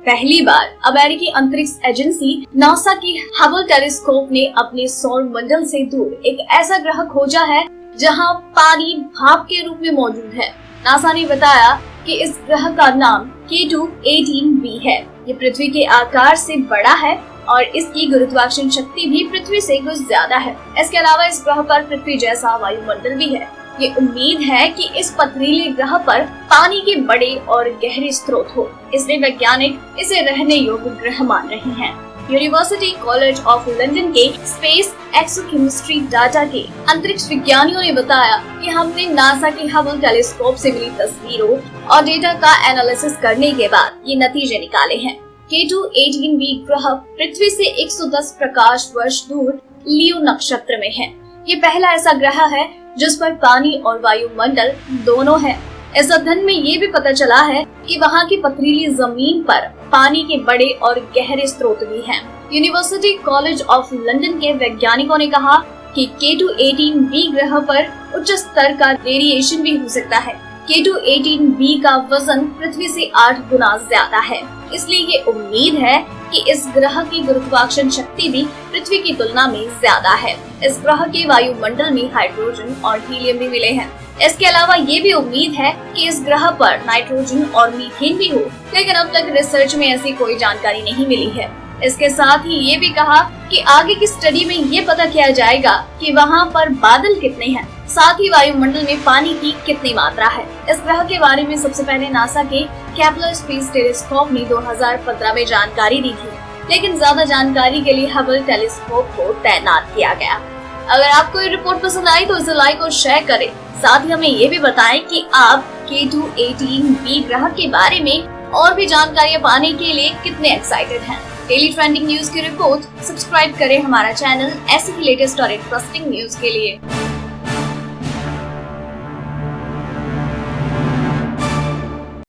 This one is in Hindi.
पहली बार अमेरिकी अंतरिक्ष एजेंसी नासा की हबल टेलीस्कोप ने अपने सौर मंडल से दूर एक ऐसा ग्रह खोजा है जहां पानी भाप के रूप में मौजूद है। नासा ने बताया कि इस ग्रह का नाम K2-18b है। ये पृथ्वी के आकार से बड़ा है और इसकी गुरुत्वाकर्षण शक्ति भी पृथ्वी से कुछ ज्यादा है। इसके अलावा इस ग्रह पर पृथ्वी जैसा वायुमंडल भी है। ये उम्मीद है कि इस पथरीले ग्रह पर पानी के बड़े और गहरे स्रोत हो, इसलिए वैज्ञानिक इसे रहने योग्य ग्रह मान रहे हैं। यूनिवर्सिटी कॉलेज ऑफ लंदन के स्पेस एक्सोकेमिस्ट्री डाटा के अंतरिक्ष विज्ञानियों ने बताया कि हमने नासा के हबल टेलीस्कोप से मिली तस्वीरों और डेटा का एनालिसिस करने के बाद ये नतीजे निकाले हैं। K2-18b ग्रह पृथ्वी से 110 प्रकाश वर्ष दूर लियो नक्षत्र में है। ये पहला ऐसा ग्रह है जिस पर पानी और वायुमंडल दोनों है। इस अध्ययन में ये भी पता चला है कि वहाँ की पथरीली जमीन पर पानी के बड़े और गहरे स्रोत भी हैं। यूनिवर्सिटी कॉलेज ऑफ लंदन के वैज्ञानिकों ने कहा कि K2-18b ग्रह पर उच्च स्तर का रेडिएशन भी हो सकता है। K2-18b का वजन पृथ्वी से 8 गुना ज्यादा है, इसलिए ये उम्मीद है कि इस ग्रह की गुरुत्वाकर्षण शक्ति भी पृथ्वी की तुलना में ज्यादा है। इस ग्रह के वायुमंडल में हाइड्रोजन और हीलियम भी मिले हैं। इसके अलावा ये भी उम्मीद है कि इस ग्रह पर नाइट्रोजन और मीथेन भी हो, लेकिन अब तक रिसर्च में ऐसी कोई जानकारी नहीं मिली है। इसके साथ ही ये भी कहा कि आगे की स्टडी में ये पता किया जाएगा कि वहाँ पर बादल कितने हैं, साथ ही वायुमंडल में पानी की कितनी मात्रा है। इस ग्रह के बारे में सबसे पहले नासा के केपलर स्पेस टेलीस्कोप ने 2015 में जानकारी दी थी, लेकिन ज्यादा जानकारी के लिए हबल टेलीस्कोप को तैनात किया गया। अगर आपको ये रिपोर्ट पसंद आई तो इसे लाइक और शेयर करें। साथ ही हमें ये भी बताएं कि आप K2-18b ग्रह के बारे में और भी जानकारियाँ पाने के लिए कितने एक्साइटेड हैं। डेली ट्रेंडिंग न्यूज की रिपोर्ट सब्सक्राइब करें हमारा चैनल ऐसे ही लेटेस्ट और इंटरेस्टिंग न्यूज के लिए।